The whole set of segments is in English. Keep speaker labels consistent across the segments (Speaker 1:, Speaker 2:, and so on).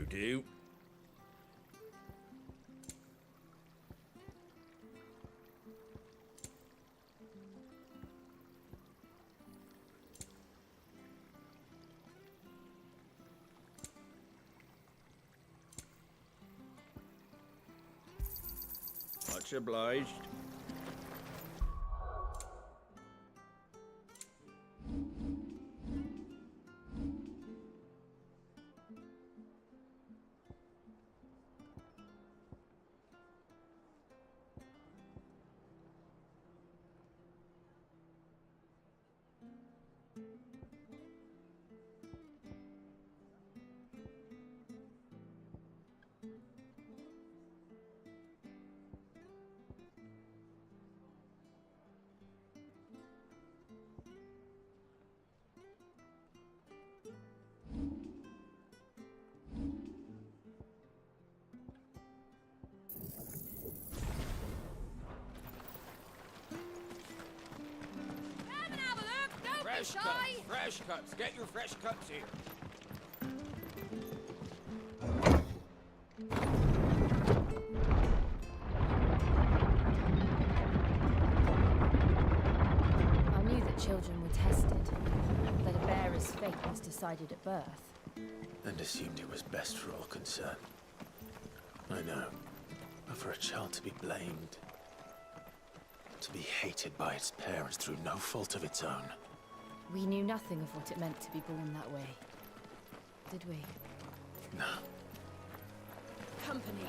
Speaker 1: do. Much obliged. Fresh cuts. Get your fresh cuts here.
Speaker 2: I knew that children were tested, that a bearer's fate was decided at birth.
Speaker 3: And assumed it was best for all concerned. I know. But for a child to be blamed, to be hated by its parents through no fault of its own.
Speaker 2: We knew nothing of what it meant to be born that way, did we?
Speaker 3: No.
Speaker 2: Company.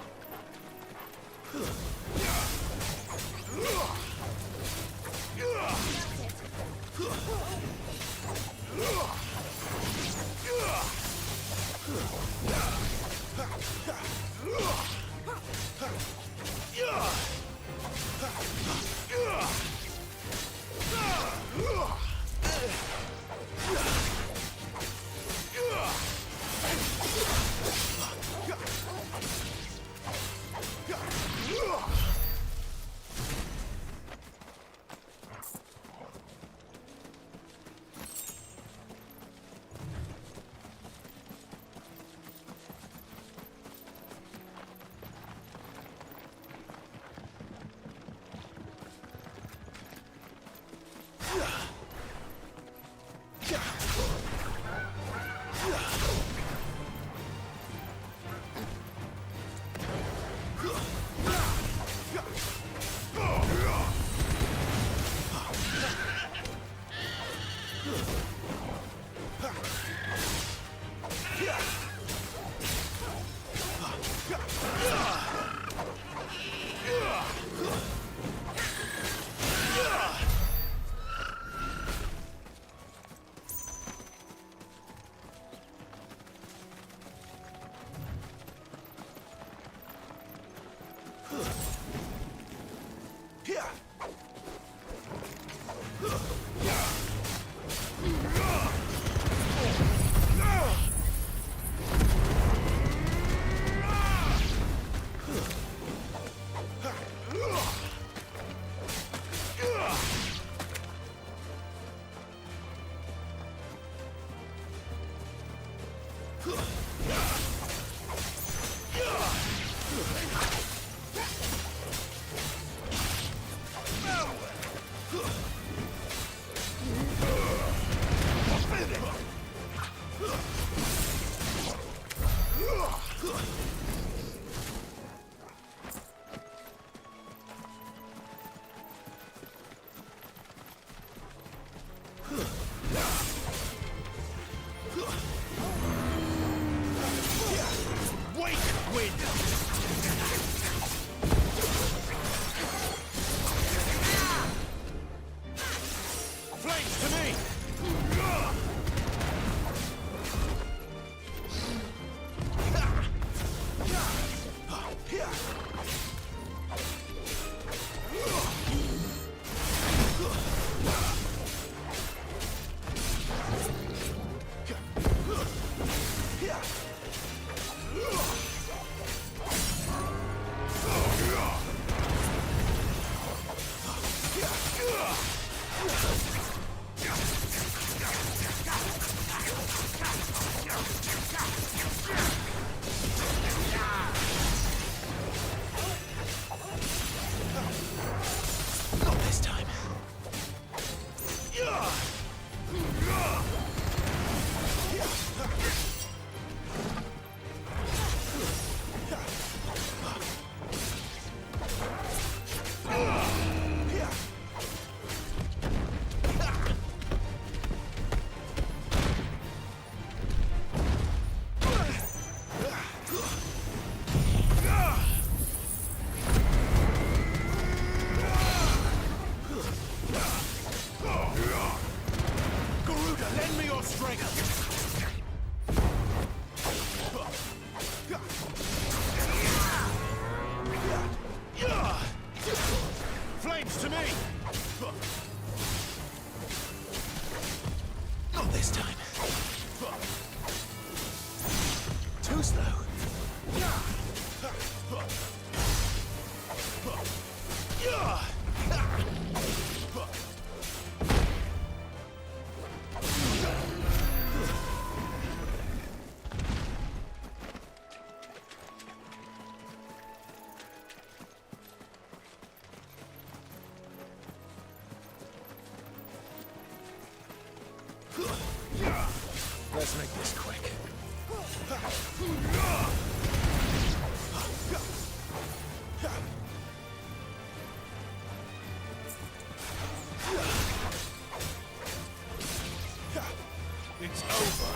Speaker 3: strength! Flames to me! Not this time. Too slow. Let's make this quick. It's over.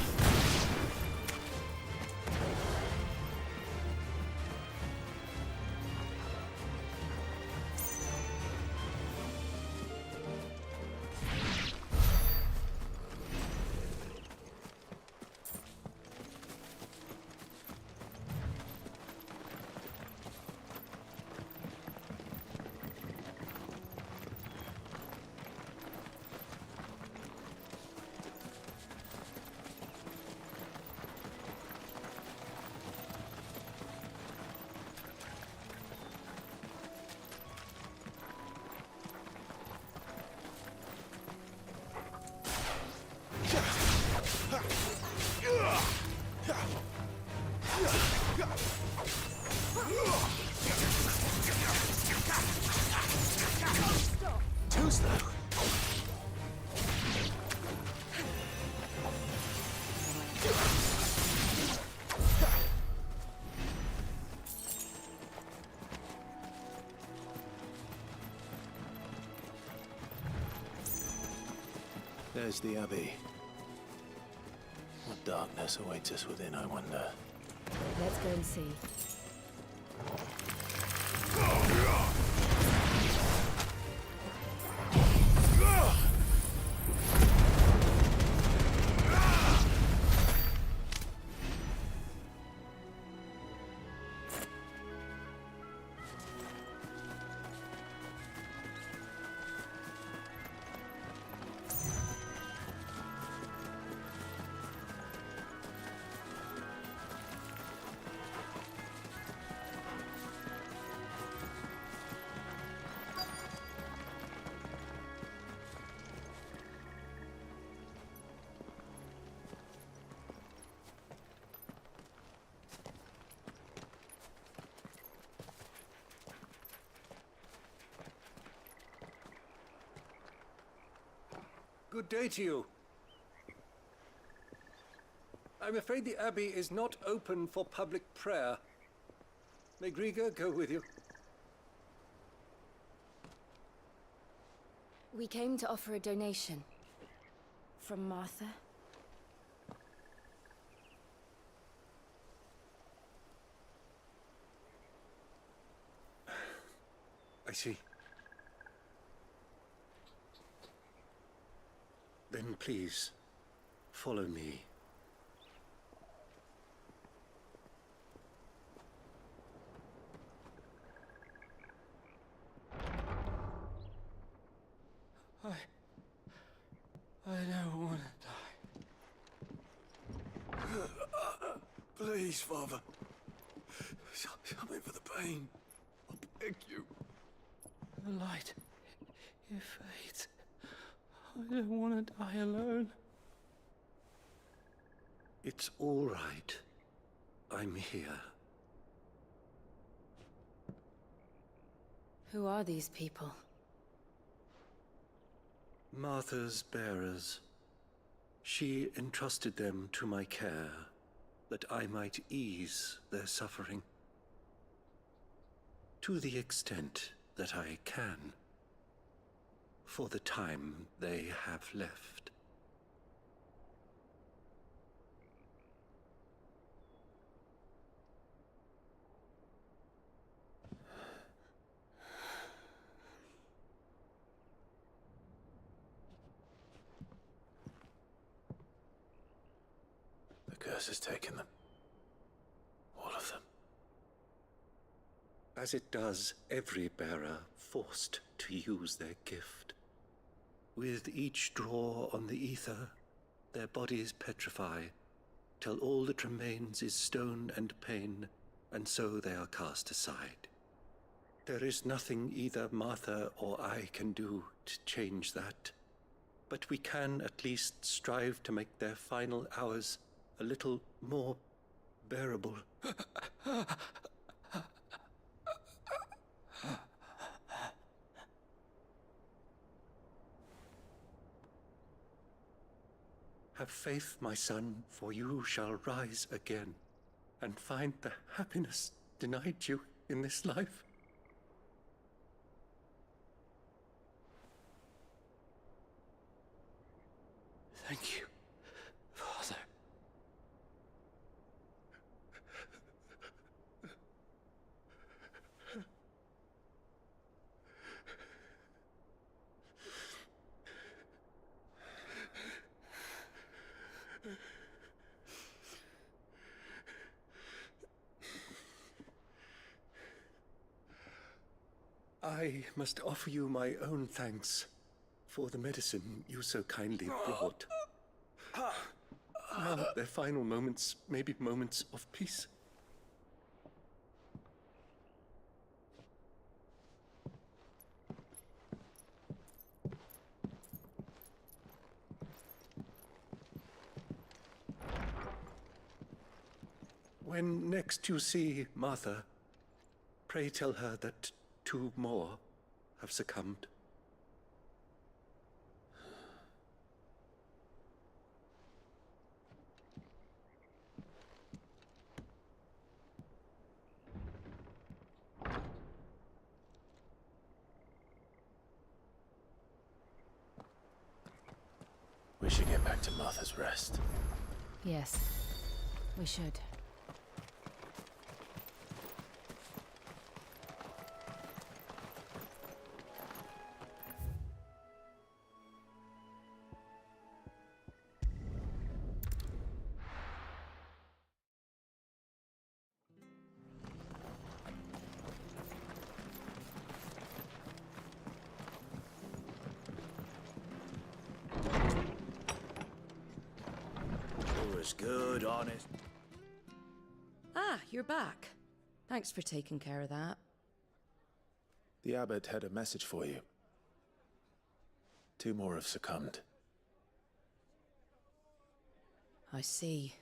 Speaker 3: Too slow. There's the Abbey. What darkness awaits us within, I wonder.
Speaker 2: Let's go and see.
Speaker 4: Good day to you. I'm afraid the Abbey is not open for public prayer. May Griga go with you?
Speaker 2: We came to offer a donation. From Martha.
Speaker 4: I see. Then please, follow me. I don't want to die. Please, Father. Help me for the pain. I beg you. The light, it fades. I don't want to die alone. It's all right. I'm here.
Speaker 2: Who are these people?
Speaker 4: Martha's bearers. She entrusted them to my care, that I might ease their suffering. To the extent that I can. For the time they have left.
Speaker 3: curse has taken them. All of them.
Speaker 5: As it does every bearer forced to use their gift. With each draw on the ether, their bodies petrify, till all that remains is stone and pain, and so they are cast aside. There is nothing either Martha or I can do to change that, but we can at least strive to make their final hours a little more bearable. Have faith, my son, for you shall rise again and find the happiness denied you in this life.
Speaker 4: Thank you, Father.
Speaker 5: I must offer you my own thanks for the medicine you so kindly brought. Now their final moments may be moments of peace. When next you see Martha, pray tell her that 2 more have succumbed.
Speaker 3: We should get back to Martha's Rest.
Speaker 2: Yes, we should.
Speaker 1: It was good, honest.
Speaker 6: Ah, you're back. Thanks for taking care of that.
Speaker 3: The abbot had a message for you. 2 more have succumbed.
Speaker 6: I see.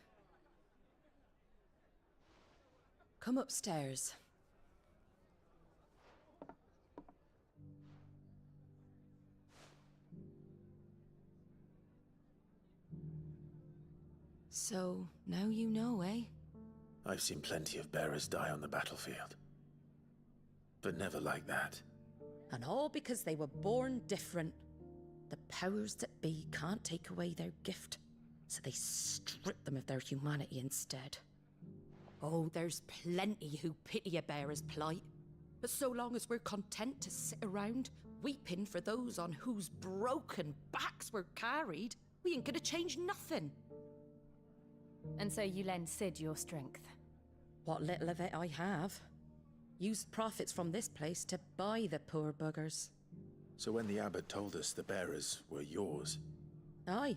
Speaker 6: Come upstairs. So, now you know, eh?
Speaker 3: I've seen plenty of bearers die on the battlefield. But never like that.
Speaker 6: And all because they were born different. The powers that be can't take away their gift, so they strip them of their humanity instead. Oh, there's plenty who pity a bearer's plight. But so long as we're content to sit around, weeping for those on whose broken backs we're carried, we ain't gonna change nothing.
Speaker 2: And so you lend Sid your strength.
Speaker 6: What little of it I have. Used profits from this place to buy the poor buggers.
Speaker 3: So when the abbot told us the bearers were yours...
Speaker 6: Aye,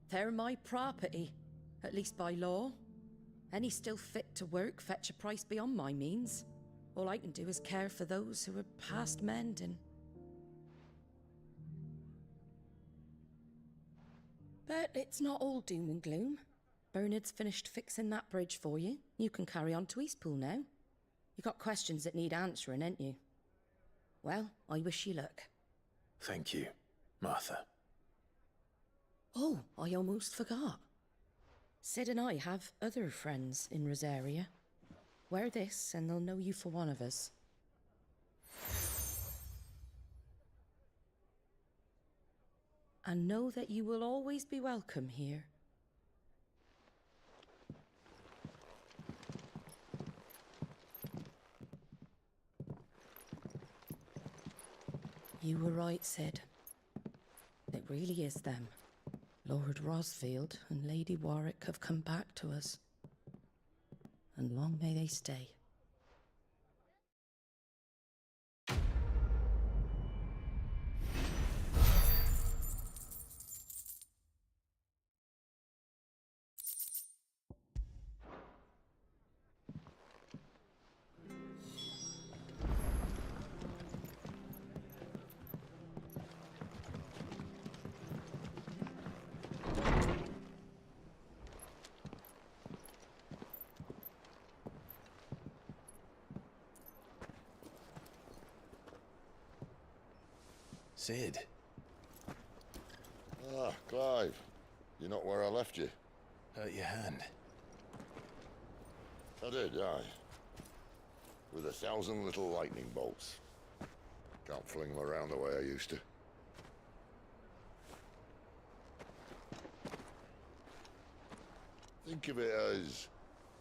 Speaker 6: they're my property, at least by law. Any still fit to work fetch a price beyond my means. All I can do is care for those who are past mending. But it's not all doom and gloom. Bernard's finished fixing that bridge for you. You can carry on to Eastpool now. You got questions that need answering, ain't you? Well, I wish you luck.
Speaker 3: Thank you, Martha.
Speaker 6: Oh, I almost forgot. Sid and I have other friends in Rosaria. Wear this and they'll know you for one of us. And know that you will always be welcome here. You were right, Sid. It really is them. Lord Rosfield and Lady Warwick have come back to us. And long may they stay.
Speaker 3: Sid.
Speaker 7: Ah, Clive. You're not where I left you.
Speaker 3: Hurt your hand.
Speaker 7: I did, aye. With 1,000 little lightning bolts. Can't fling them around the way I used to. Think of it as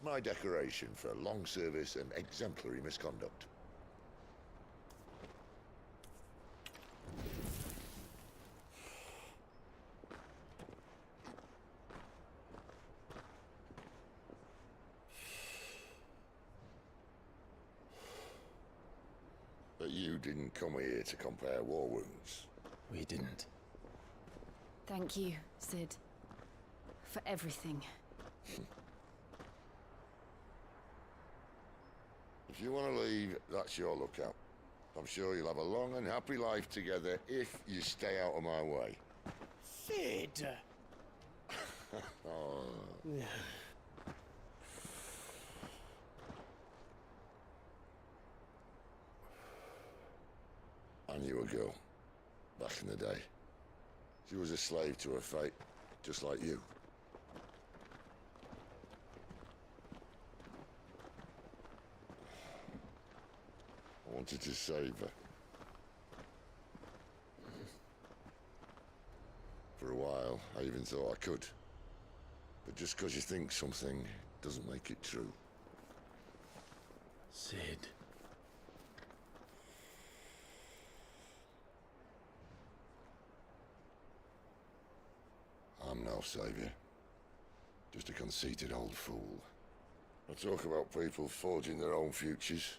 Speaker 7: my decoration for long service and exemplary misconduct. But you didn't come here to compare war wounds.
Speaker 3: We didn't.
Speaker 2: Thank you, Sid. For everything.
Speaker 7: If you want to leave, that's your lookout. I'm sure you'll have a long and happy life together if you stay out of my way.
Speaker 4: Sid!
Speaker 7: Oh. I knew a girl, back in the day. She was a slave to her fate, just like you. I wanted to save her. For a while, I even thought I could. But just because you think something doesn't make it true.
Speaker 3: Sid.
Speaker 7: I'm no savior. Just a conceited old fool. I talk about people forging their own futures.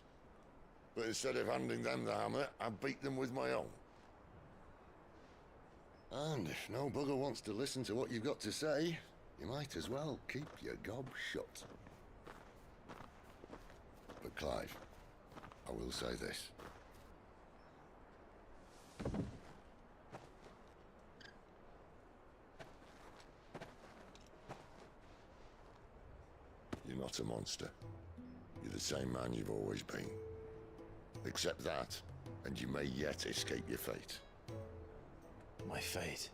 Speaker 7: But instead of handing them the hammer, I beat them with my own. And if no bugger wants to listen to what you've got to say, you might as well keep your gob shut. But Clive, I will say this. You're not a monster. You're the same man you've always been. Accept that, and you may yet escape your fate.
Speaker 3: My fate.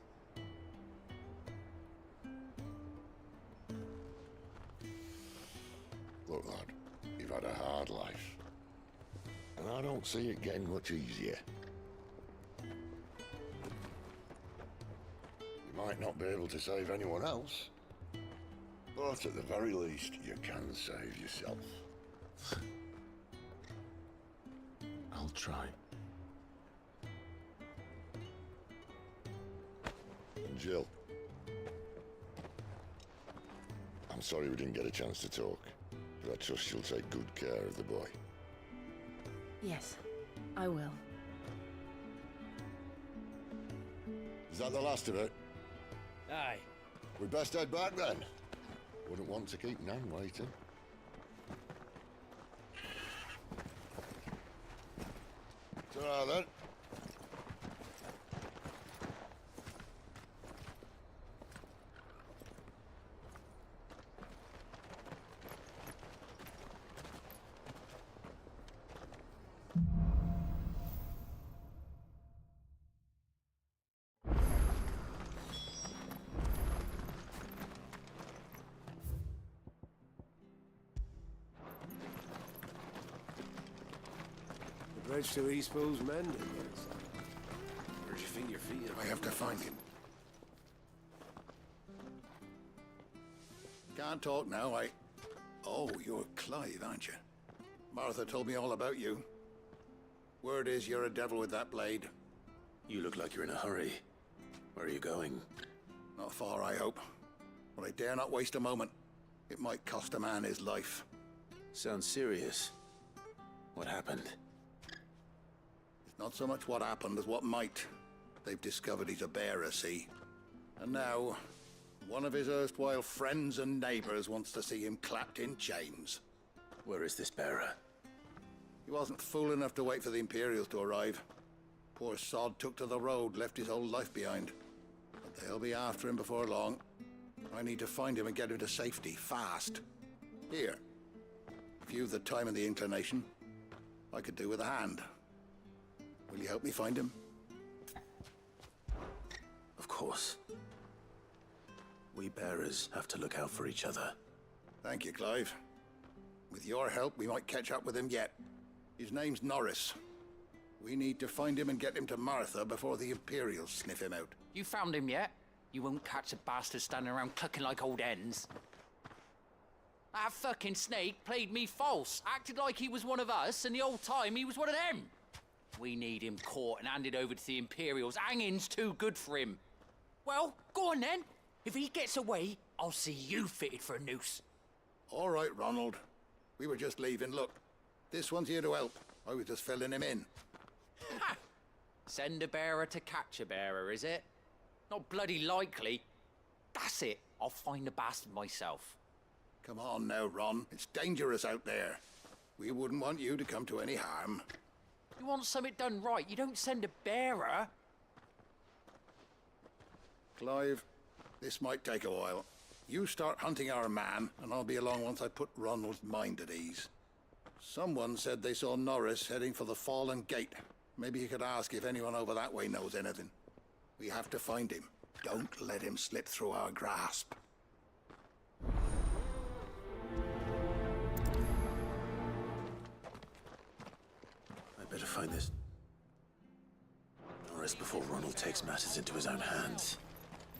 Speaker 7: Look, lad, you've had a hard life. And I don't see it getting much easier. You might not be able to save anyone else, but at the very least, you can save yourself.
Speaker 3: I'll try.
Speaker 7: And Jill, I'm sorry we didn't get a chance to talk, but I trust she'll take good care of the boy.
Speaker 2: Yes, I will.
Speaker 7: Is that the last of it?
Speaker 4: Aye.
Speaker 7: We'd best head back then. Wouldn't want to keep Nan waiting. Ta-ra then.
Speaker 4: The bridge to Eastpool's mended. Where'd you think your feet?
Speaker 8: I have to find him. Can't talk now, Oh, you're Clive, aren't you? Martha told me all about you. Word is you're a devil with that blade.
Speaker 3: You look like you're in a hurry. Where are you going?
Speaker 8: Not far, I hope. But I dare not waste a moment. It might cost a man his life.
Speaker 3: Sounds serious. What happened?
Speaker 8: It's not so much what happened as what might. They've discovered he's a bearer, see? And now, one of his erstwhile friends and neighbors wants to see him clapped in chains.
Speaker 3: Where is this bearer?
Speaker 8: He wasn't fool enough to wait for the Imperials to arrive. Poor sod took to the road, left his whole life behind. But they'll be after him before long. I need to find him and get him to safety, fast. Here. If you've the time and the inclination, I could do with a hand. Will you help me find him?
Speaker 3: Of course. We bearers have to look out for each other.
Speaker 8: Thank you, Clive. With your help, we might catch up with him yet. His name's Norris. We need to find him and get him to Martha before the Imperials sniff him out.
Speaker 9: You found him yet? You won't catch a bastard standing around clucking like old hens. That fucking snake played me false, acted like he was one of us, and the whole time he was one of them. We need him caught and handed over to the Imperials. Hanging's too good for him. Well, go on then. If he gets away, I'll see you fitted for a noose.
Speaker 8: All right, Ronald. We were just leaving. Look, this one's here to help. I was just filling him in.
Speaker 9: Ha! Send a bearer to catch a bearer, is it? Not bloody likely. That's it. I'll find the bastard myself.
Speaker 8: Come on now, Ron. It's dangerous out there. We wouldn't want you to come to any harm.
Speaker 9: You want something done right, you don't send a bearer.
Speaker 8: Clive, this might take a while. You start hunting our man, and I'll be along once I put Ronald's mind at ease. Someone said they saw Norris heading for the Fallen Gate. Maybe you could ask if anyone over that way knows anything. We have to find him. Don't let him slip through our grasp.
Speaker 3: I better find this Norris before Ronald takes matters into his own hands.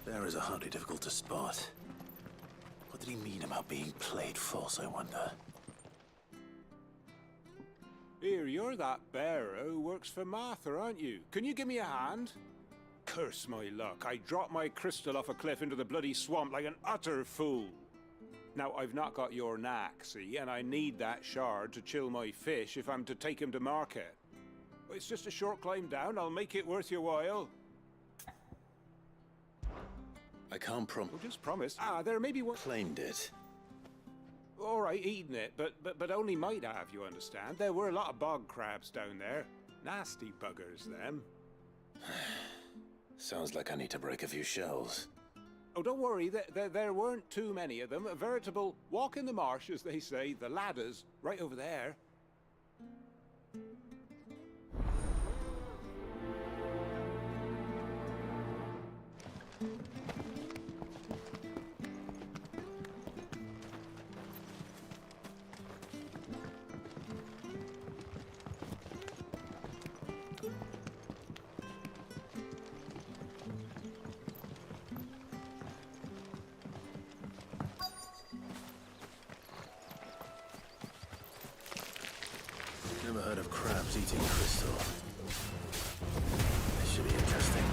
Speaker 3: Bearers are hardly difficult to spot. What did he mean about being played false, I wonder?
Speaker 10: Here, you're that bearer who works for Martha, aren't you? Can you give me a hand? Curse my luck, I dropped my crystal off a cliff into the bloody swamp like an utter fool. Now, I've not got your knack, see, and I need that shard to chill my fish if I'm to take him to market. It's just a short climb down, I'll make it worth your while.
Speaker 3: I can't
Speaker 10: Oh, just promise. There may be one...
Speaker 3: Claimed it.
Speaker 10: All right, eating it, but only might have, you understand. There were a lot of bog crabs down there. Nasty buggers, them.
Speaker 3: Sounds like I need to break a few shells.
Speaker 10: Oh, don't worry, there weren't too many of them. A veritable walk in the marsh, as they say. The ladder's right over there.
Speaker 3: Never heard of crabs eating crystal. This should be interesting.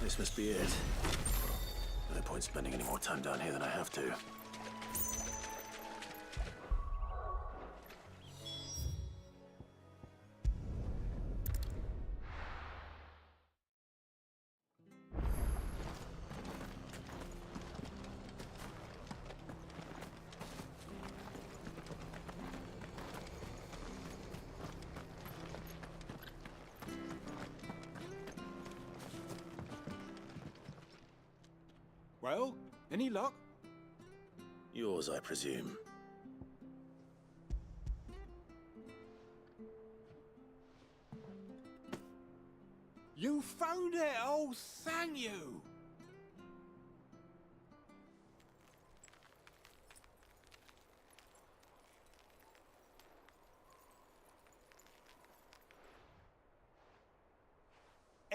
Speaker 3: This must be it. No point spending any more time down here than I have to.
Speaker 10: Well, any luck?
Speaker 3: Yours, I presume.
Speaker 10: You found it! Oh, thank you!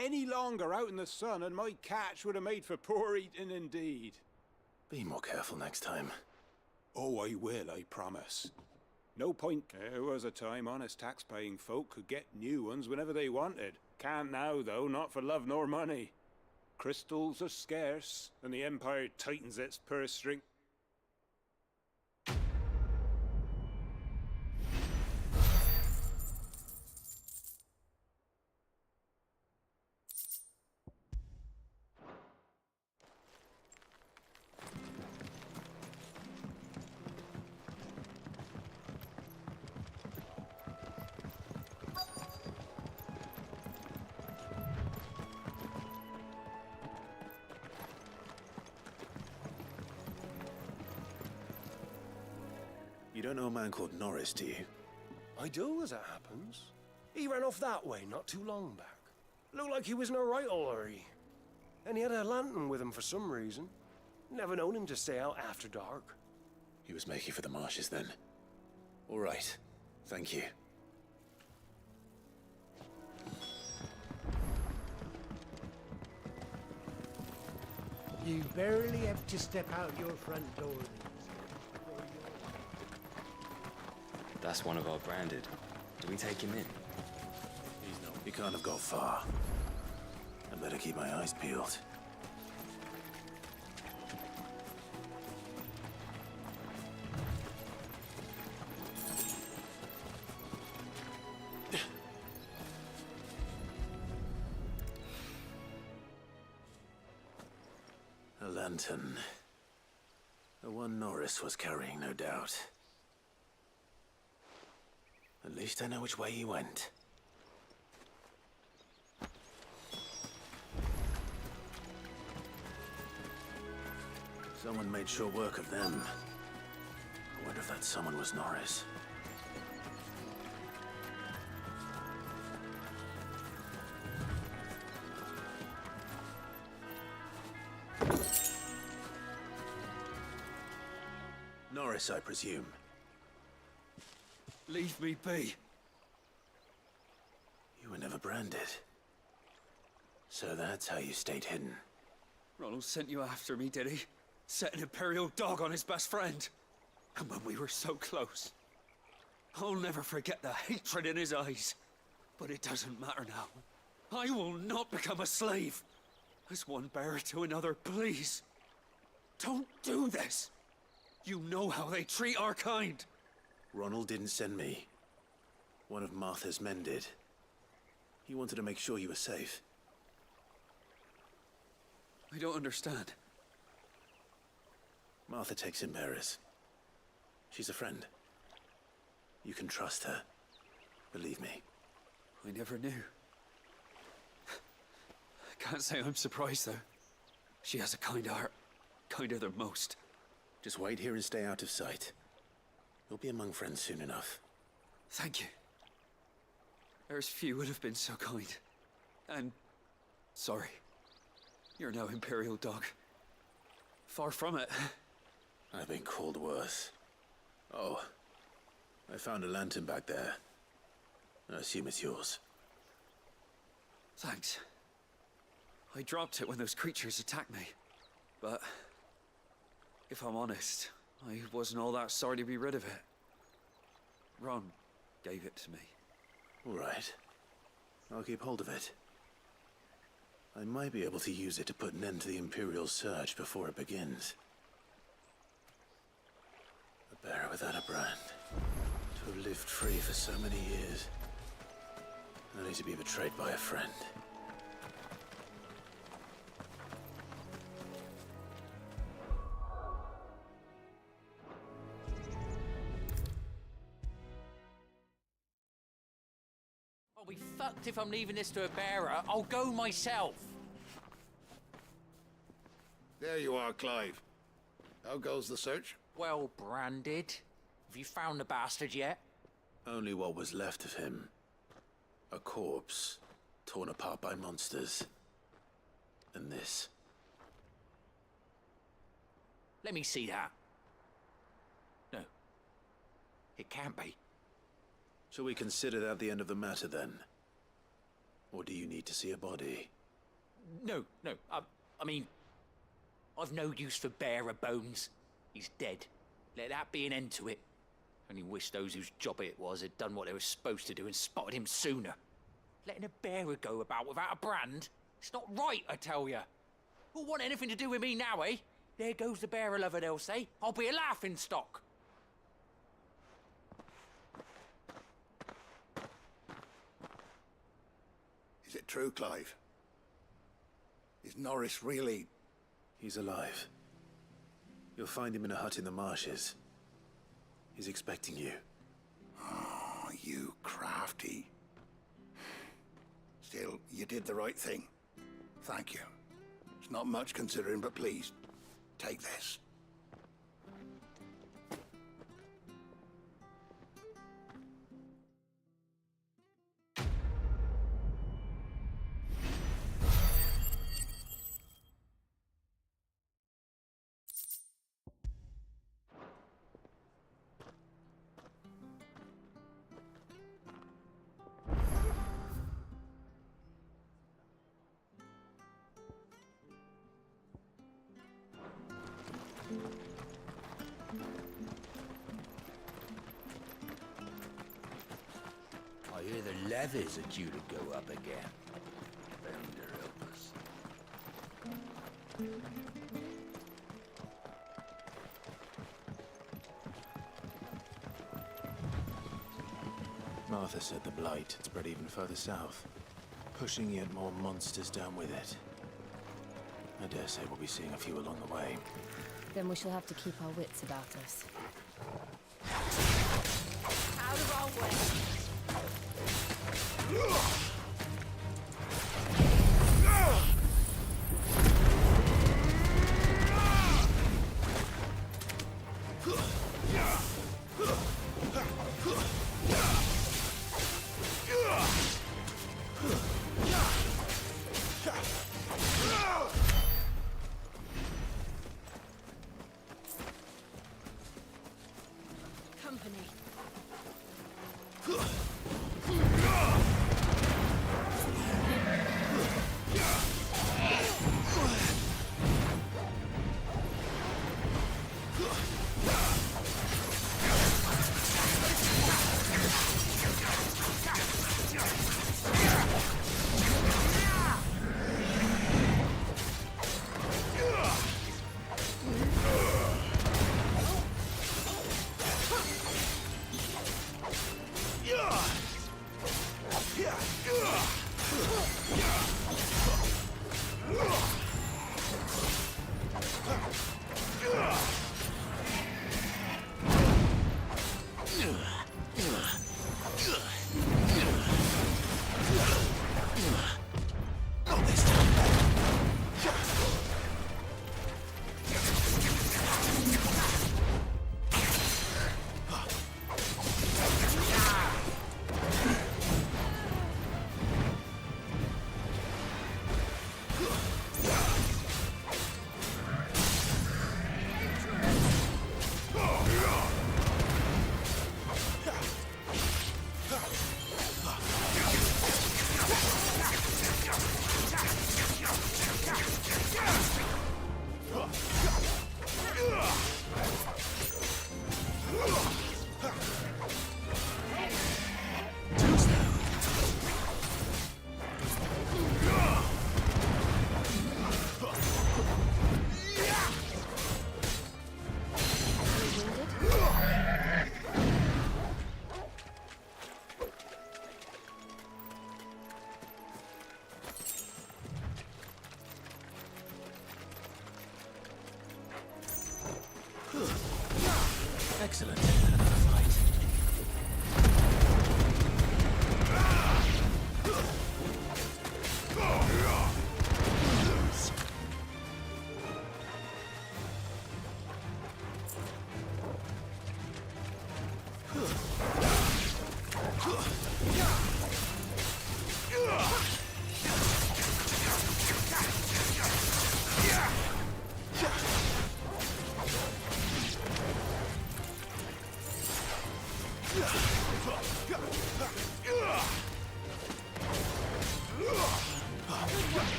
Speaker 10: any longer out in the sun, and my catch would have made for poor eating indeed.
Speaker 3: Be more careful next time.
Speaker 10: Oh, I will, I promise. No point. There was a time honest tax-paying folk could get new ones whenever they wanted. Can't now, though, not for love nor money. Crystals are scarce, and the Empire tightens its purse string.
Speaker 3: You don't know a man called Norris, do you?
Speaker 11: I do, as it happens. He ran off that way not too long back. Looked like he was in a right old hurry. And he had a lantern with him for some reason. Never known him to stay out after dark.
Speaker 3: He was making for the marshes then. All right. Thank you.
Speaker 12: You barely have to step out your front door.
Speaker 13: That's one of our branded. Do we take him in?
Speaker 3: He can't have got far. I better keep my eyes peeled. A lantern. The one Norris was carrying, no doubt. At least I know which way he went. Someone made sure work of them. I wonder if that someone was Norris. Norris, I presume.
Speaker 1: Leave me be.
Speaker 3: You were never branded. So that's how you stayed hidden.
Speaker 1: Ronald sent you after me, did he? Set an Imperial dog on his best friend. And when we were so close. I'll never forget the hatred in his eyes. But it doesn't matter now. I will not become a slave. As one bearer to another, please. Don't do this. You know how they treat our kind.
Speaker 3: Ronald didn't send me. One of Martha's men did. He wanted to make sure you were safe.
Speaker 1: I don't understand.
Speaker 3: Martha takes in bearers. She's a friend. You can trust her. Believe me.
Speaker 1: I never knew. I can't say I'm surprised, though. She has a kind heart. Kinder than most.
Speaker 3: Just wait here and stay out of sight. You'll be among friends soon enough.
Speaker 1: Thank you. There's few would have been so kind. And sorry. You're no Imperial dog. Far from it.
Speaker 3: I've been called worse. Oh, I found a lantern back there. I assume it's yours.
Speaker 1: Thanks. I dropped it when those creatures attacked me. But if I'm honest, I wasn't all that sorry to be rid of it. Ron gave it to me.
Speaker 3: All right. I'll keep hold of it. I might be able to use it to put an end to the Imperial surge before it begins. A bearer without a brand. To have lived free for so many years. Only to be betrayed by a friend.
Speaker 9: I'll be fucked if I'm leaving this to a bearer. I'll go myself.
Speaker 8: There you are, Clive. How goes the search?
Speaker 9: Well branded. Have you found the bastard yet?
Speaker 3: Only what was left of him. A corpse, torn apart by monsters. And this.
Speaker 9: Let me see that. No. It can't be.
Speaker 3: Shall we consider that the end of the matter, then? Or do you need to see a body?
Speaker 9: No. I mean, I've no use for bearer bones. He's dead. Let that be an end to it. Only wish those whose job it was had done what they were supposed to do and spotted him sooner. Letting a bearer go about without a brand? It's not right, I tell ya. Who'll want anything to do with me now, eh? There goes the bearer lover, they'll say. I'll be a laughing stock.
Speaker 8: Is it true, Clive? Is Norris really...
Speaker 3: He's alive. You'll find him in a hut in the marshes. He's expecting you.
Speaker 8: Oh, you crafty. Still, you did the right thing. Thank you. It's not much considering, but please, take this.
Speaker 14: I hear the levies are due to go up again. Thunder help us.
Speaker 3: Martha said the blight had spread even further south, pushing yet more monsters down with it. I dare say we'll be seeing a few along the way.
Speaker 2: Then we shall have to keep our wits about us.
Speaker 6: Out of our way.
Speaker 2: Company.
Speaker 3: Excellent. Another fight.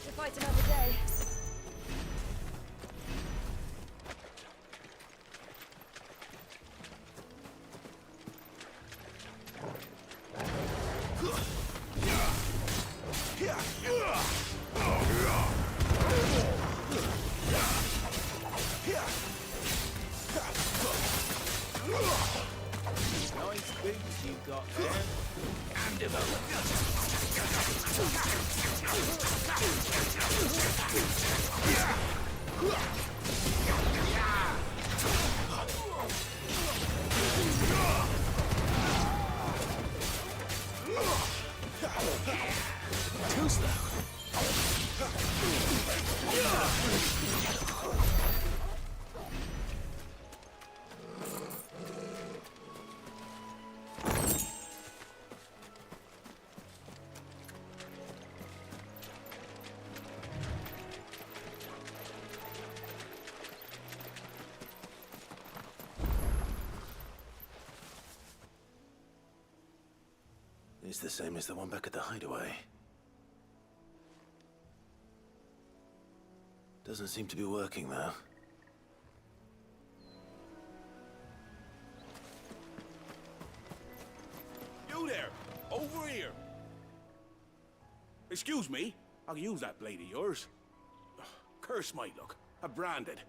Speaker 2: To fight another day.
Speaker 14: Nice boots you've got there. And
Speaker 3: Too slow. It's the same as the one back at the hideaway. Doesn't seem to be working, though.
Speaker 15: You there! Over here! Excuse me, I can use that blade of yours. Ugh, curse my luck. I'm branded.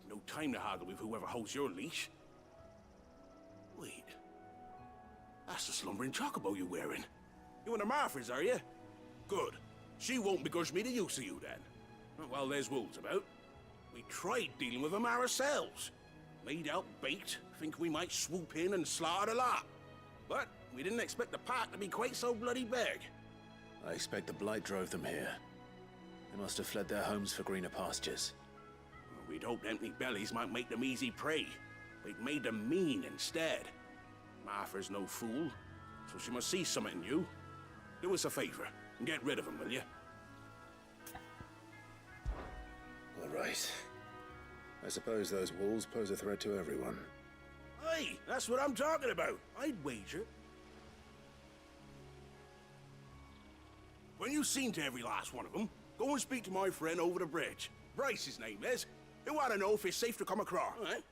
Speaker 15: No time to haggle with whoever holds your leash. Wait. That's the slumbering chocobo you're wearing. You one of Martha's, are you? Good. She won't begrudge me the use of you, then. Well, there's wolves about. We tried dealing with them ourselves. Made out baked, think we might swoop in and slaughter the lot. But we didn't expect the pack to be quite so bloody big.
Speaker 3: I expect the blight drove them here. They must have fled their homes for greener pastures.
Speaker 15: We'd hoped empty bellies might make them easy prey. We'd made them mean instead. Martha's no fool, so she must see something in you. Do us a favor and get rid of them, will you?
Speaker 3: All right. I suppose those wolves pose a threat to everyone.
Speaker 15: Hey, that's what I'm talking about. I'd wager. When you've seen to every last one of them, go and speak to my friend over the bridge. Bryce, his name is. He'll want to know if it's safe to come across, all right?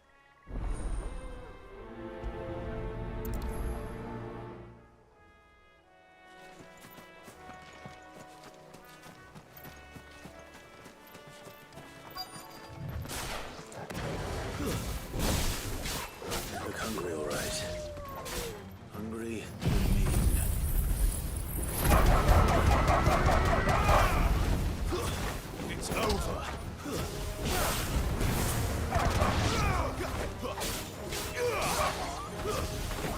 Speaker 3: They look hungry, all right. Hungry and mean. It's over.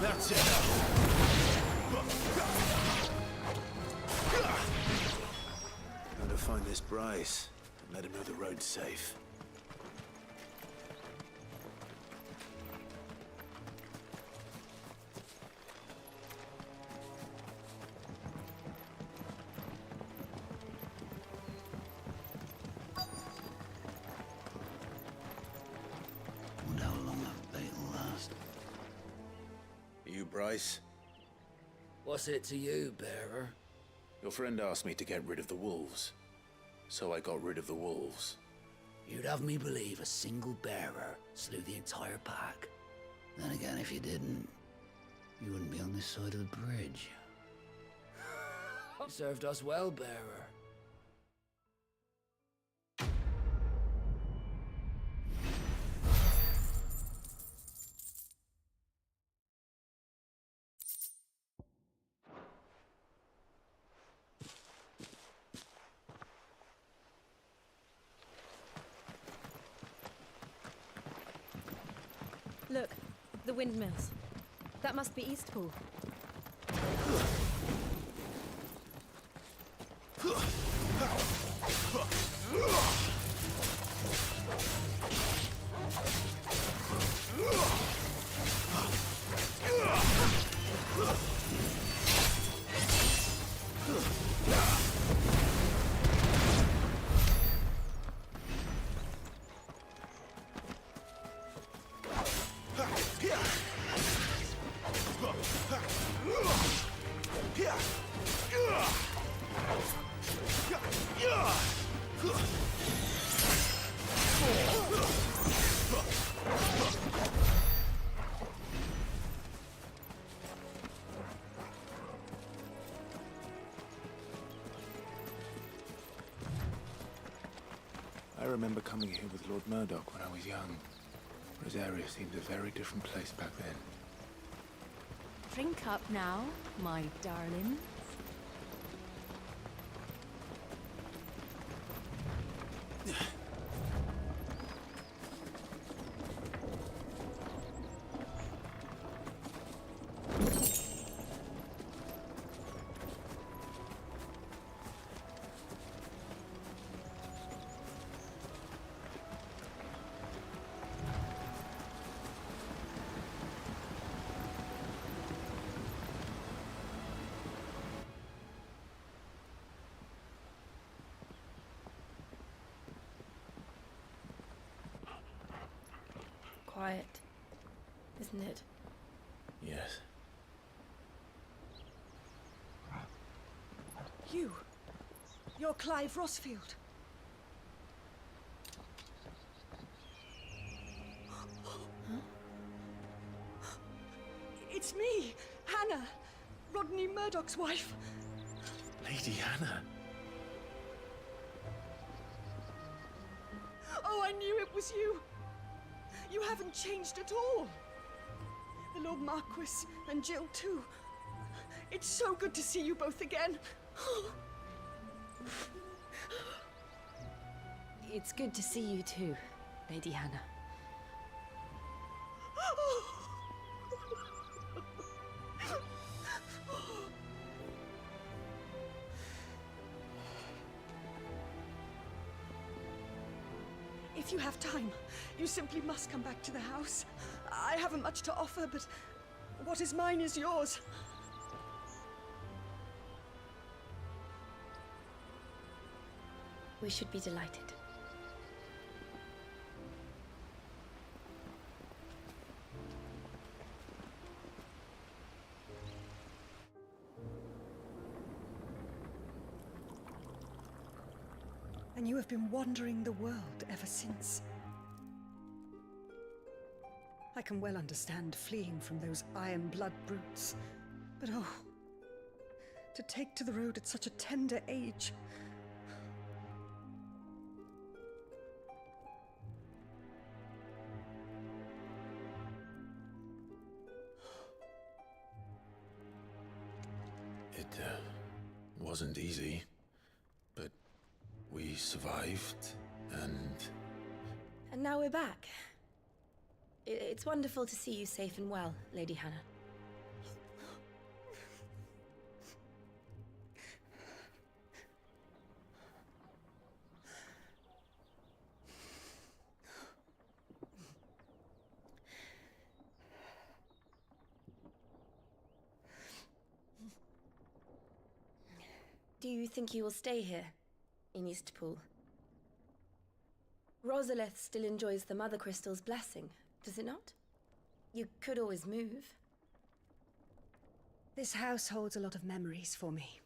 Speaker 3: That's it. Gotta find this Bryce and let him know the road's safe.
Speaker 14: Wonder how long that bait'll last.
Speaker 3: You, Bryce?
Speaker 14: What's it to you, bearer?
Speaker 3: Your friend asked me to get rid of the wolves. So I got rid of the wolves.
Speaker 14: You'd have me believe a single bearer slew the entire pack. Then again, if you didn't, you wouldn't be on this side of the bridge. You served us well, bearer.
Speaker 2: windmills. That must be Eastpool.
Speaker 3: I remember coming here with Lord Murdoch when I was young. Rosaria seemed a very different place back then.
Speaker 2: Drink up now, my darling. Quiet, isn't it?
Speaker 3: Yes.
Speaker 16: You're Clive Rossfield. It's me, Hannah, Rodney Murdoch's wife.
Speaker 3: Lady Hannah.
Speaker 16: Oh, I knew it was you. You haven't changed at all. The Lord Marquis and Jill too. It's so good to see you both again.
Speaker 2: It's good to see you too, Lady Hannah.
Speaker 16: If you have time, you simply must come back to the house. I haven't much to offer, but what is mine is yours.
Speaker 2: We should be delighted.
Speaker 16: And you have been wandering the world ever since. I can well understand fleeing from those iron blood brutes, but oh, to take to the road at such a tender age.
Speaker 3: It wasn't easy, but we survived, and...
Speaker 2: And now we're back. It's wonderful to see you safe and well, Lady Hannah. Do you think you will stay here, in Eastpool? Rosalith still enjoys the Mother Crystal's blessing, does it not? You could always move.
Speaker 16: This house holds a lot of memories for me.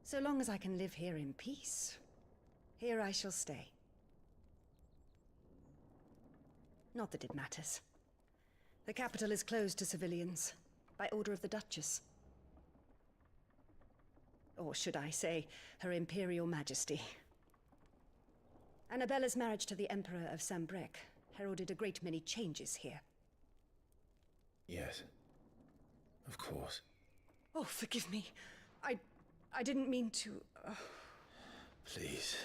Speaker 16: So long as I can live here in peace, here I shall stay. Not that it matters. The capital is closed to civilians, by order of the Duchess. Or should I say, Her Imperial Majesty. Annabella's marriage to the Emperor of Sambrec heralded a great many changes here.
Speaker 3: Yes. Of course.
Speaker 16: Oh, forgive me. I didn't mean to...
Speaker 3: Please.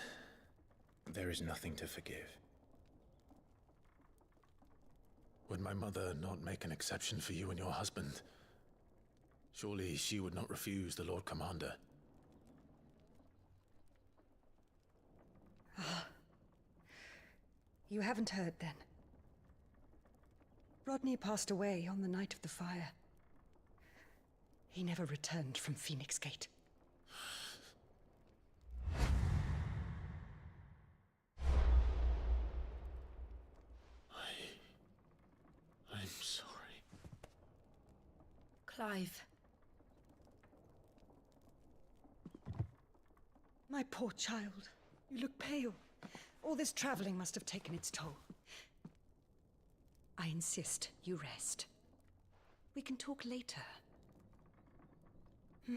Speaker 3: There is nothing to forgive. Would my mother not make an exception for you and your husband? Surely she would not refuse the Lord Commander.
Speaker 16: You haven't heard, then. Rodney passed away on the night of the fire. He never returned from Phoenix Gate.
Speaker 3: I'm sorry.
Speaker 2: Clive.
Speaker 16: My poor child. You look pale. All this traveling must have taken its toll. I insist you rest. We can talk later. Hmm?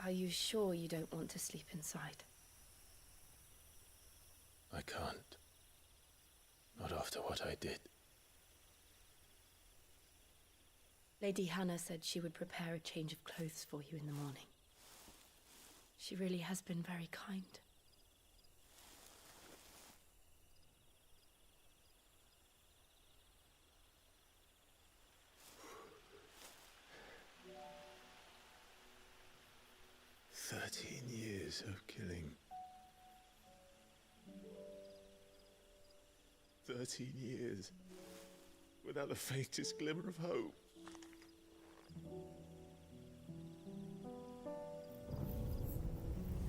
Speaker 2: Are you sure you don't want to sleep inside?
Speaker 3: I can't. Not after what I did.
Speaker 2: Lady Hannah said she would prepare a change of clothes for you in the morning. She really has been very kind.
Speaker 3: Years of killing. 13 years without the faintest glimmer of hope.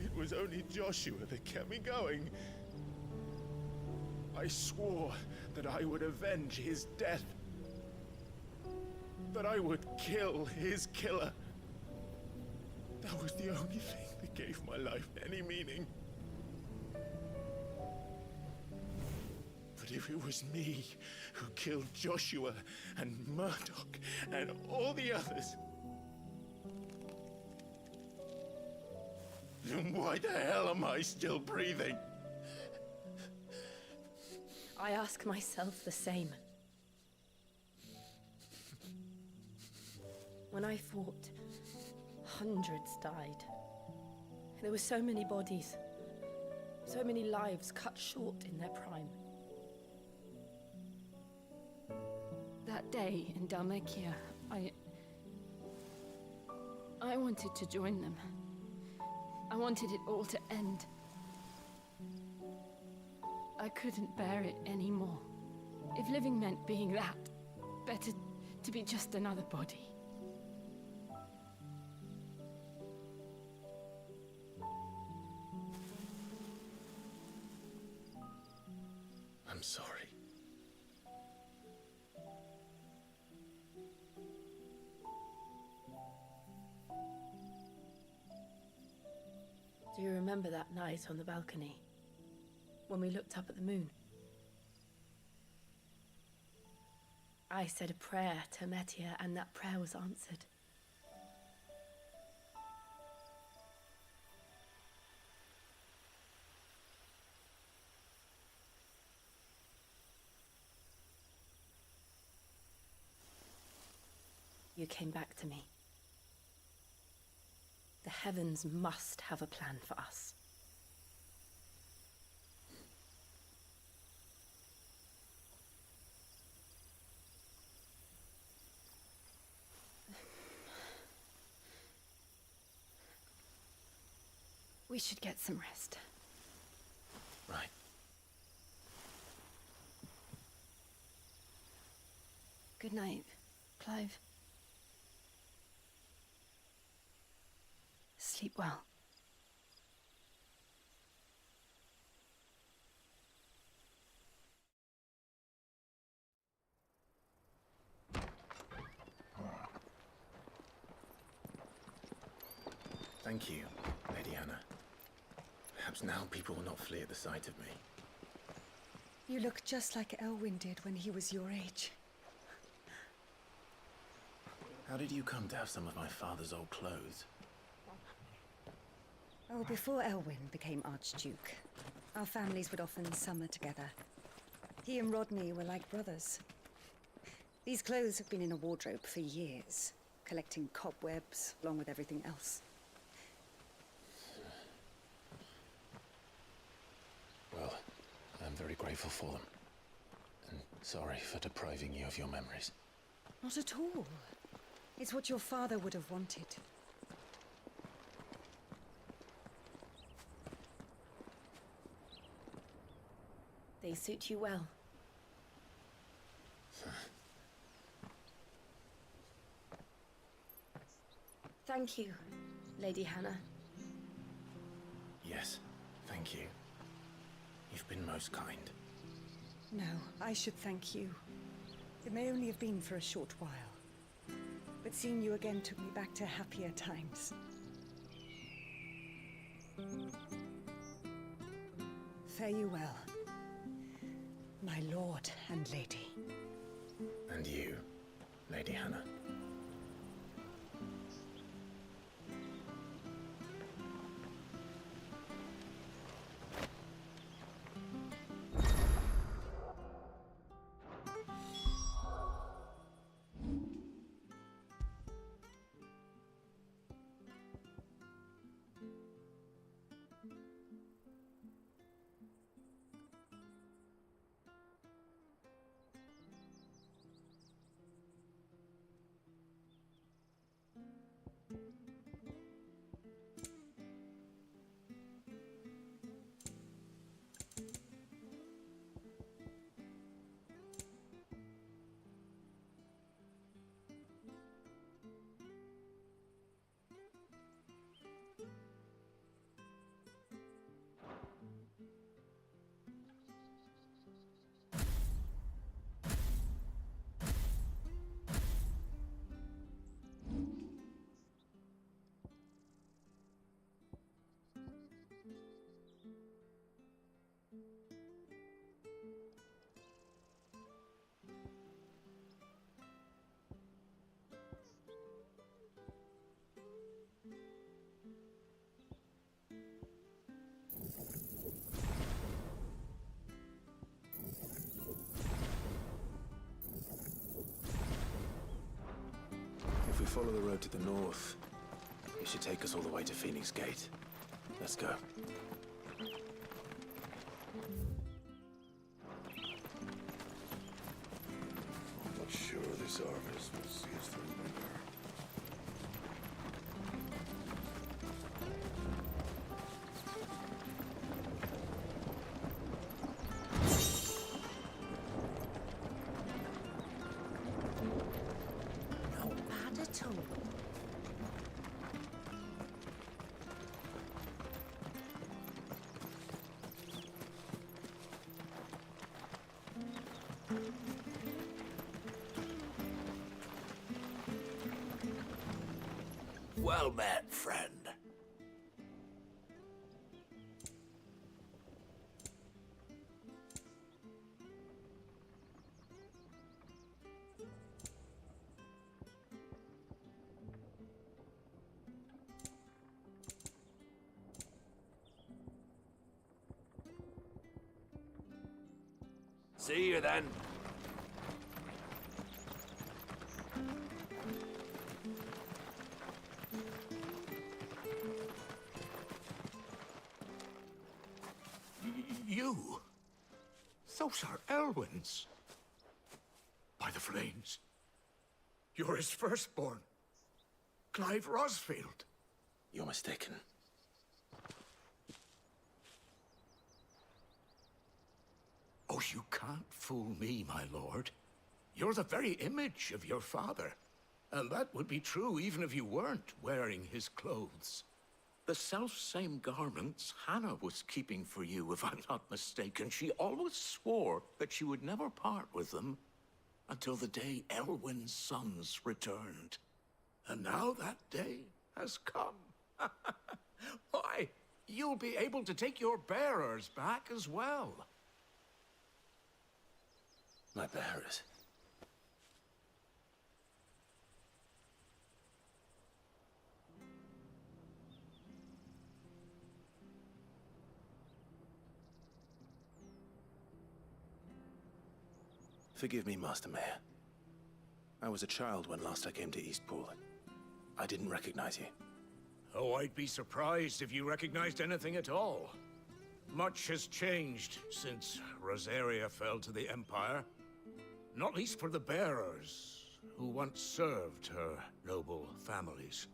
Speaker 3: It was only Joshua that kept me going. I swore that I would avenge his death. That I would kill his killer. That was the only thing that gave my life any meaning. But if it was me who killed Joshua and Murdoch and all the others, then why the hell am I still breathing?
Speaker 2: I ask myself the same. When I fought, hundreds died. There were so many bodies, so many lives cut short in their prime. That day in Dalmekia, I wanted to join them. I wanted it all to end. I couldn't bear it anymore. If living meant being that, better to be just another body.
Speaker 3: I'm sorry.
Speaker 2: Do you remember that night on the balcony? When we looked up at the moon? I said a prayer to Metia, and that prayer was answered. You came back to me. The heavens must have a plan for us. We should get some rest.
Speaker 3: Right.
Speaker 2: Good night, Clive. Sleep well.
Speaker 3: Thank you, Lady Hannah. Perhaps now people will not flee at the sight of me.
Speaker 16: You look just like Elwyn did when he was your age.
Speaker 3: How did you come to have some of my father's old clothes?
Speaker 16: Oh, before Elwyn became Archduke, our families would often summer together.
Speaker 17: He and Rodney were like brothers. These clothes have been in a wardrobe for years, collecting cobwebs along with everything else.
Speaker 3: Well, I'm very grateful for them. And sorry for depriving you of your memories.
Speaker 17: Not at all. It's what your father would have wanted.
Speaker 2: They suit you well. Thank you, Lady Hannah.
Speaker 3: Yes, thank you. You've been most kind.
Speaker 17: No, I should thank you. It may only have been for a short while, but seeing you again took me back to happier times. Fare you well, my lord and lady.
Speaker 3: And you, Lady Hannah. If we follow the road to the north, it should take us all the way to Phoenix Gate. Let's go.
Speaker 7: I'm not sure this harvest will see us through winter.
Speaker 6: Not bad at all.
Speaker 15: Well met, friend. See you then. You? Those are Elwyn's. By the flames. You're his firstborn. Clive Rosfield.
Speaker 3: You're mistaken.
Speaker 15: Oh, you can't fool me, my lord. You're the very image of your father. And that would be true even if you weren't wearing his clothes. The self-same garments Hannah was keeping for you, if I'm not mistaken. She always swore that she would never part with them until the day Elwyn's sons returned. And now that day has come. Why, you'll be able to take your bearers back as well.
Speaker 3: My bearers. Forgive me, Master Mayor. I was a child when last I came to Eastpool. I didn't recognize you.
Speaker 15: Oh, I'd be surprised if you recognized anything at all. Much has changed since Rosaria fell to the Empire. Not least for the bearers, who once served her noble families.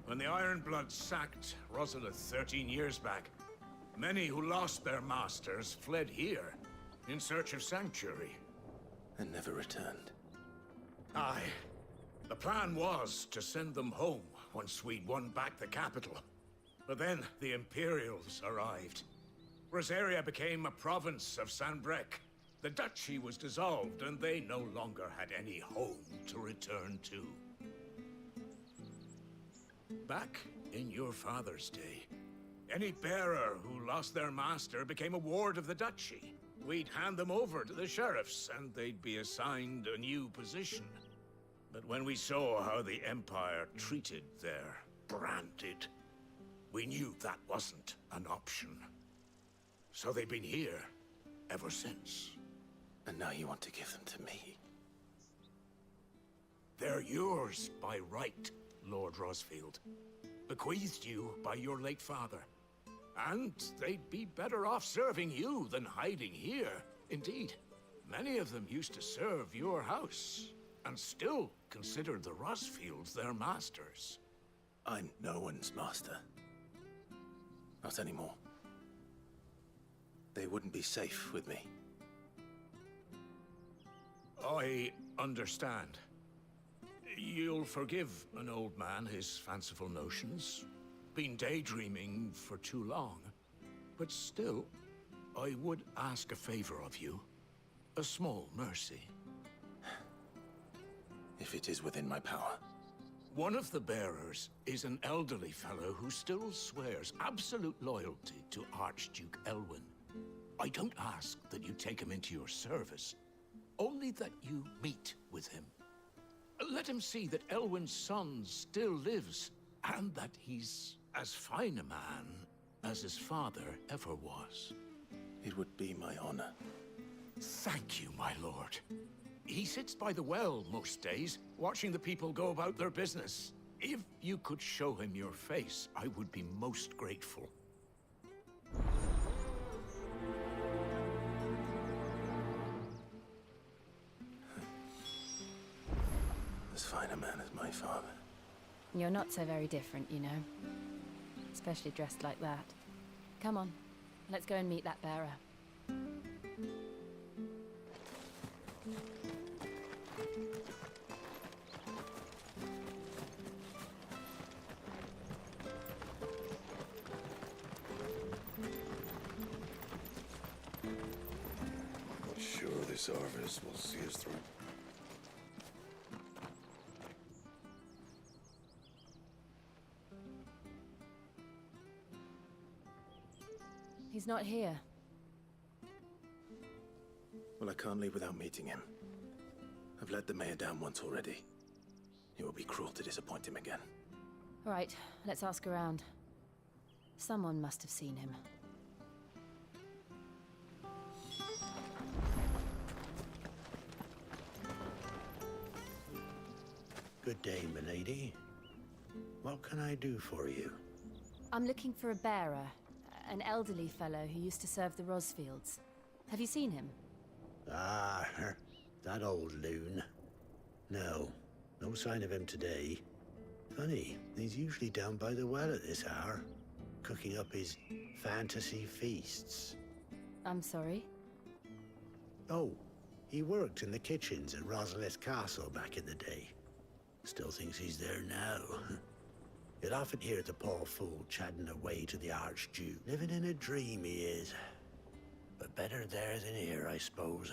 Speaker 15: When the Ironbloods sacked Rosalith 13 years back, many who lost their masters fled here in search of sanctuary.
Speaker 3: And never returned.
Speaker 15: Aye. The plan was to send them home once we'd won back the capital. But then the Imperials arrived. Rosaria became a province of Sanbreque. The duchy was dissolved, and they no longer had any home to return to. Back in your father's day, any bearer who lost their master became a ward of the duchy. We'd hand them over to the sheriffs, and they'd be assigned a new position. But when we saw how the Empire treated their branded, we knew that wasn't an option. So they've been here ever since.
Speaker 3: And now you want to give them to me?
Speaker 15: They're yours by right, Lord Rosfield. Bequeathed you by your late father. And they'd be better off serving you than hiding here. Indeed, many of them used to serve your house, and still consider the Rosfields their masters.
Speaker 3: I'm no one's master. Not anymore. They wouldn't be safe with me.
Speaker 15: I understand. You'll forgive an old man his fanciful notions. Been daydreaming for too long. But still, I would ask a favor of you. A small mercy.
Speaker 3: If it is within my power.
Speaker 15: One of the bearers is an elderly fellow who still swears absolute loyalty to Archduke Elwyn. I don't ask that you take him into your service, only that you meet with him. Let him see that Elwyn's son still lives, and that he's as fine a man as his father ever was.
Speaker 3: It would be my honor.
Speaker 15: Thank you, my lord. He sits by the well most days, watching the people go about their business. If you could show him your face, I would be most grateful.
Speaker 3: As fine a man as my father.
Speaker 2: You're not so very different, you know. Especially dressed like that. Come on, let's go and meet that bearer.
Speaker 7: But sure this harvest will see us through.
Speaker 2: He's not here.
Speaker 3: Well, I can't leave without meeting him. I've let the mayor down once already. It would be cruel to disappoint him again.
Speaker 2: All right, let's ask around. Someone must have seen him.
Speaker 12: Good day, milady. What can I do for you?
Speaker 2: I'm looking for a bearer. An elderly fellow who used to serve the Rosfields. Have you seen him?
Speaker 12: Ah, that old loon. No sign of him today. Funny, he's usually down by the well at this hour, cooking up his fantasy feasts.
Speaker 2: I'm sorry?
Speaker 12: Oh, he worked in the kitchens at Rosalith Castle back in the day. Still thinks he's there now. You'll often hear the poor fool chatting away to the Archduke. Living in a dream, he is. But better there than here, I suppose.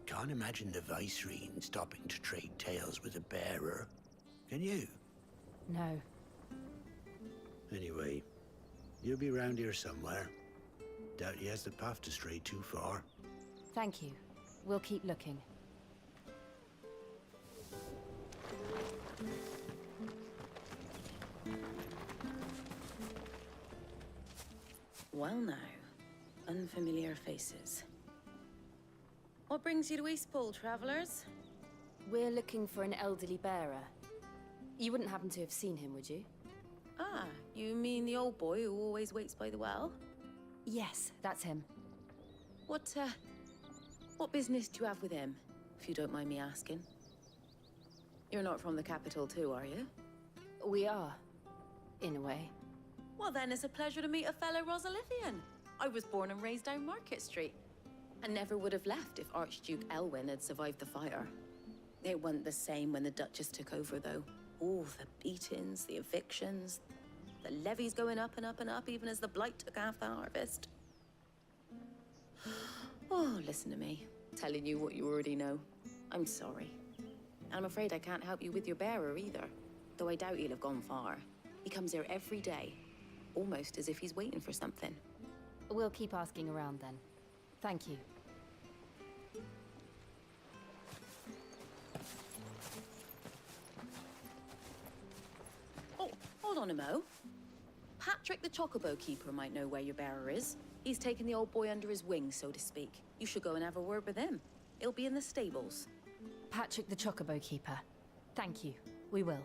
Speaker 12: Can't imagine the Vicereine stopping to trade tales with a bearer. Can you?
Speaker 2: No.
Speaker 12: Anyway, you'll be round here somewhere. Doubt he has the path to stray too far.
Speaker 2: Thank you. We'll keep looking.
Speaker 6: Well now, unfamiliar faces. What brings you to Eastpool, travelers?
Speaker 2: We're looking for an elderly bearer. You wouldn't happen to have seen him, would you?
Speaker 6: Ah, you mean the old boy who always waits by the well?
Speaker 2: Yes, that's him.
Speaker 6: What business do you have with him, if you don't mind me asking? You're not from the capital too, are you?
Speaker 2: We are, in a way.
Speaker 6: Well then, it's a pleasure to meet a fellow Rosalithian. I was born and raised down Market Street. And never would have left if Archduke Elwyn had survived the fire. It wasn't the same when the Duchess took over, though. Oh, the beatings, the evictions, the levies going up and up and up, even as the blight took half the harvest. Oh, listen to me, telling you what you already know. I'm sorry. And I'm afraid I can't help you with your bearer either, though I doubt he'll have gone far. He comes here every day, almost as if he's waiting for something.
Speaker 2: We'll keep asking around then. Thank you.
Speaker 6: Oh, hold on a mo. Patrick the Chocobo Keeper might know where your bearer is. He's taken the old boy under his wing, so to speak. You should go and have a word with him. He'll be in the stables.
Speaker 2: Patrick the Chocobo Keeper. Thank you. We will.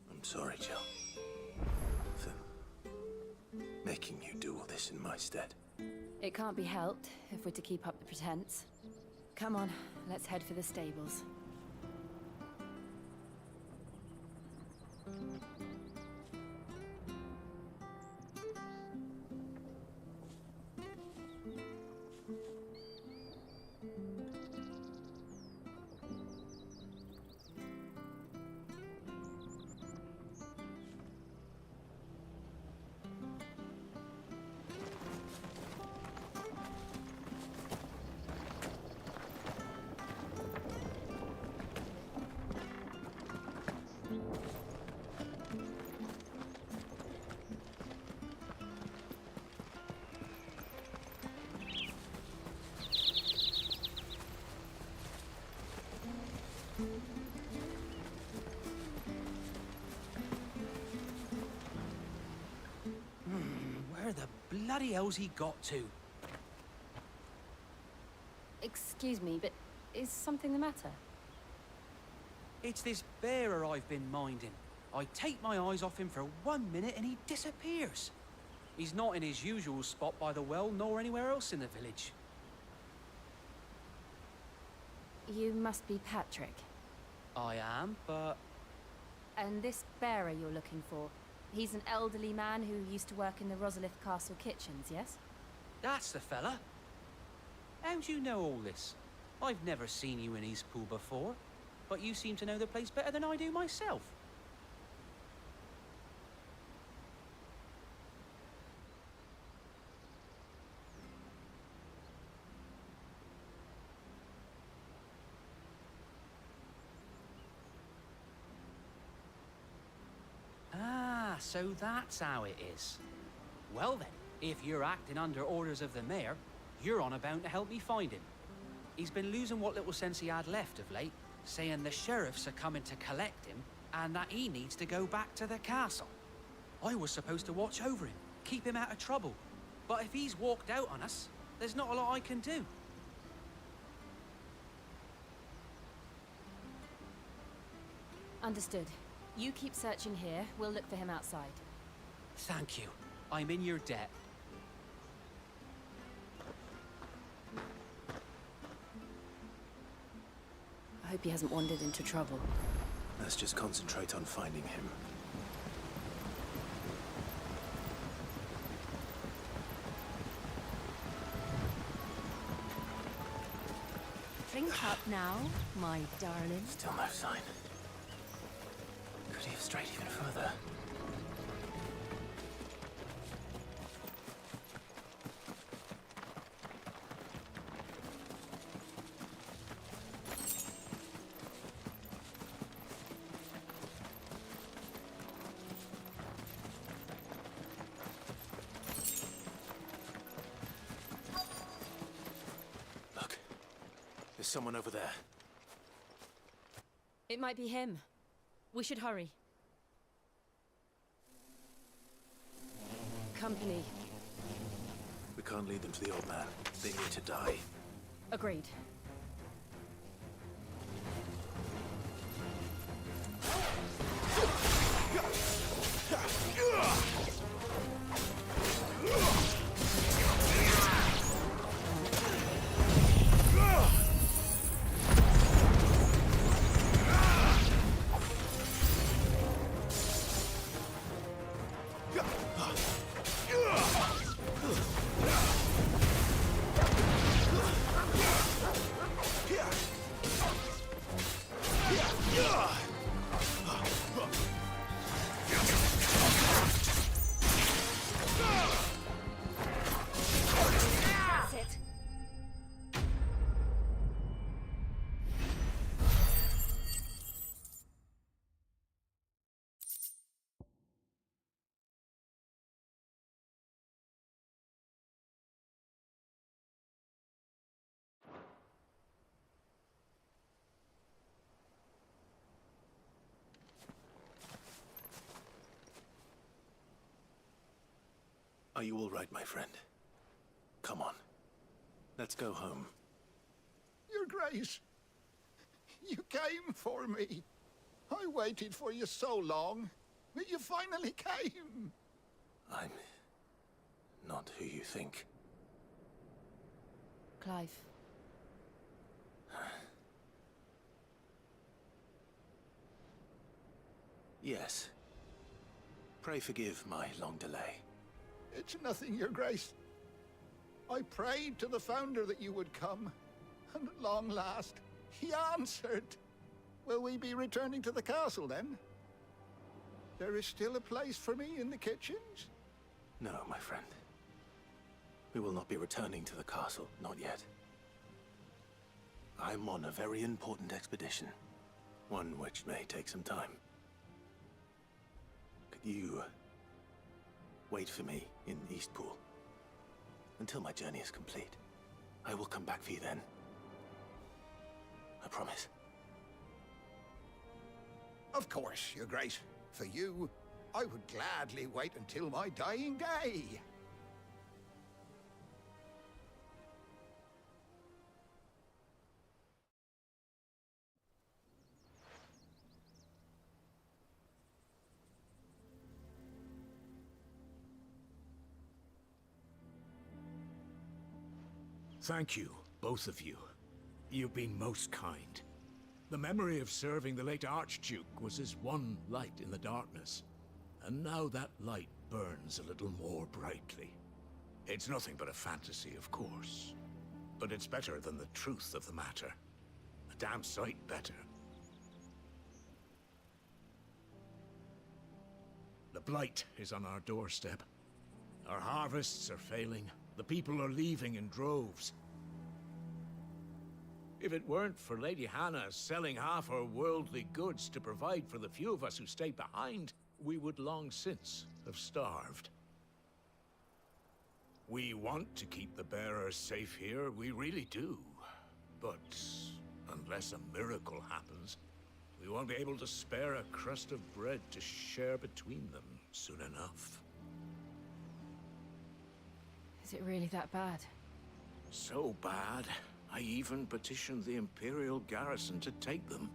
Speaker 3: I'm sorry, Jill. For making you do all this in my stead.
Speaker 2: It can't be helped if we're to keep up the pretense. Come on, let's head for the stables.
Speaker 9: Where the bloody hell's he got to?
Speaker 2: Excuse me, but is something the matter?
Speaker 9: It's this bearer I've been minding. I take my eyes off him for 1 minute and he disappears. He's not in his usual spot by the well, nor anywhere else in the village.
Speaker 2: You must be Patrick.
Speaker 9: I am, but...
Speaker 2: And this bearer you're looking for, he's an elderly man who used to work in the Rosalith Castle kitchens, yes?
Speaker 9: That's the fella. How do you know all this? I've never seen you in Eastpool before, but you seem to know the place better than I do myself. Ah, so that's how it is. Well then, if you're acting under orders of the mayor, you're on about to help me find him. He's been losing what little sense he had left of late, saying the sheriffs are coming to collect him and that he needs to go back to the castle. I was supposed to watch over him, keep him out of trouble. But if he's walked out on us, there's not a lot I can do.
Speaker 2: Understood. You keep searching here, we'll look for him outside.
Speaker 9: Thank you. I'm in your debt.
Speaker 2: I hope he hasn't wandered into trouble.
Speaker 3: Let's just concentrate on finding him.
Speaker 2: Drink up now, my darling.
Speaker 3: Still no sign. Could he have strayed even further? Look, there's someone over there.
Speaker 2: It might be him. We should hurry. company.
Speaker 3: We can't lead them to the old man. They need to die.
Speaker 2: Agreed.
Speaker 3: Are you all right, my friend? Come on. Let's go home.
Speaker 8: Your Grace, you came for me. I waited for you so long, but you finally came.
Speaker 3: I'm not who you think.
Speaker 2: Clive.
Speaker 3: Yes. Pray forgive my long delay.
Speaker 8: It's nothing, Your Grace. I prayed to the Founder that you would come, and at long last, he answered. Will we be returning to the castle, then? There is still a place for me in the kitchens?
Speaker 3: No, my friend. We will not be returning to the castle, not yet. I'm on a very important expedition, one which may take some time. Could you wait for me in Eastpool until my journey is complete? I will come back for you then. I promise.
Speaker 8: Of course, Your Grace. For you, I would gladly wait until my dying day.
Speaker 15: Thank you, both of you. You've been most kind. The memory of serving the late Archduke was as one light in the darkness, and now that light burns a little more brightly. It's nothing but a fantasy, of course, but it's better than the truth of the matter. A damn sight better. The blight is on our doorstep. Our harvests are failing. The people are leaving in droves. If it weren't for Lady Hannah selling half her worldly goods to provide for the few of us who stay behind, we would long since have starved. We want to keep the bearers safe here, we really do. But unless a miracle happens, we won't be able to spare a crust of bread to share between them soon enough.
Speaker 2: Is it really that bad?
Speaker 15: So bad, I even petitioned the Imperial garrison to take them.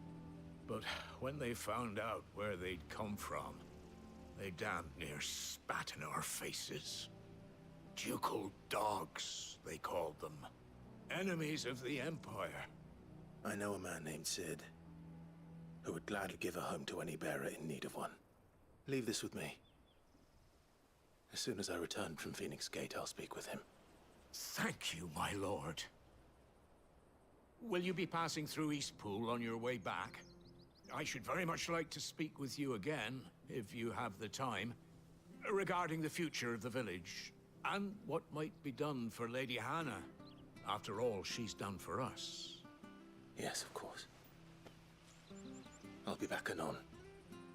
Speaker 15: But when they found out where they'd come from, they damn near spat in our faces. Ducal dogs, they called them. Enemies of the Empire.
Speaker 3: I know a man named Sid, who would gladly give a home to any bearer in need of one. Leave this with me. As soon as I return from Phoenix Gate, I'll speak with him.
Speaker 15: Thank you, my lord. Will you be passing through Eastpool on your way back? I should very much like to speak with you again, if you have the time, regarding the future of the village, and what might be done for Lady Hannah, after all she's done for us.
Speaker 3: Yes, of course. I'll be back anon.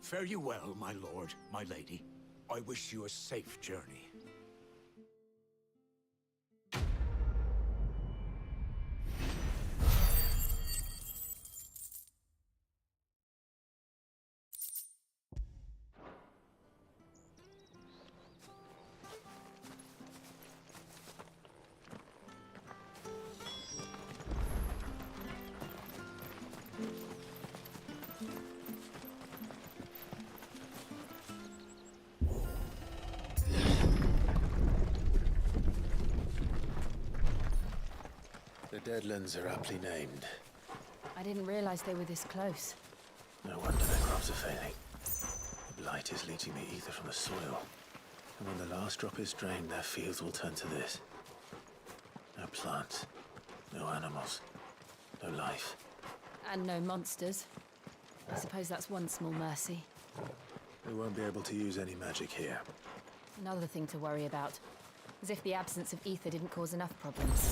Speaker 15: Fare you well, my lord, my lady. I wish you a safe journey.
Speaker 3: Deadlands are aptly named.
Speaker 2: I didn't realize they were this close.
Speaker 3: No wonder their crops are failing. The blight is leaching the ether from the soil. And when the last drop is drained, their fields will turn to this. No plants, no animals, no life.
Speaker 2: And no monsters. I suppose that's one small mercy.
Speaker 3: We won't be able to use any magic here.
Speaker 2: Another thing to worry about. As if the absence of ether didn't cause enough problems.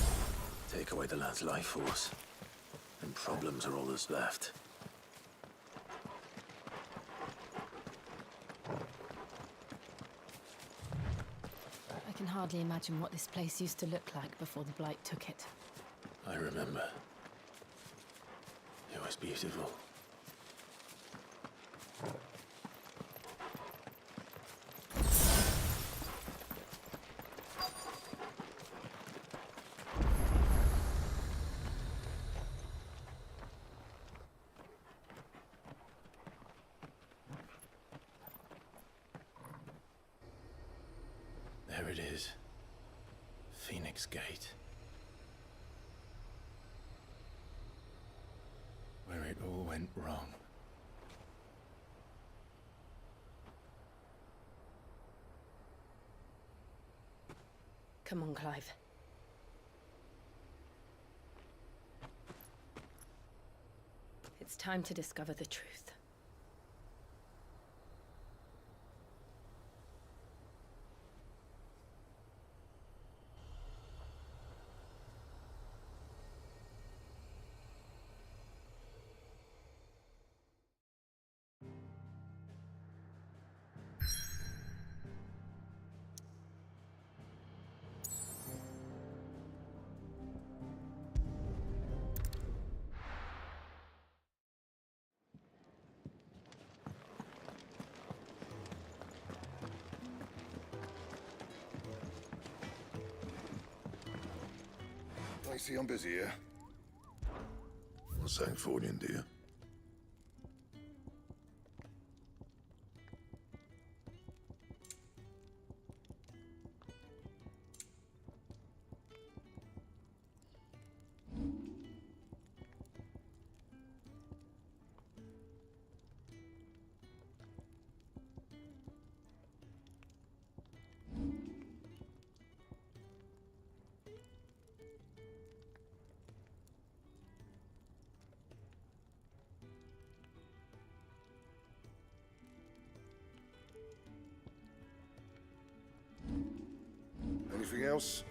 Speaker 3: Take away the land's life force, and problems are all that's left.
Speaker 2: I can hardly imagine what this place used to look like before the Blight took it.
Speaker 3: I remember. It was beautiful. There it is. Phoenix Gate. Where it all went wrong.
Speaker 2: Come on, Clive. It's time to discover the truth.
Speaker 7: I see I'm busy here. What's that for you, dear? Anything else?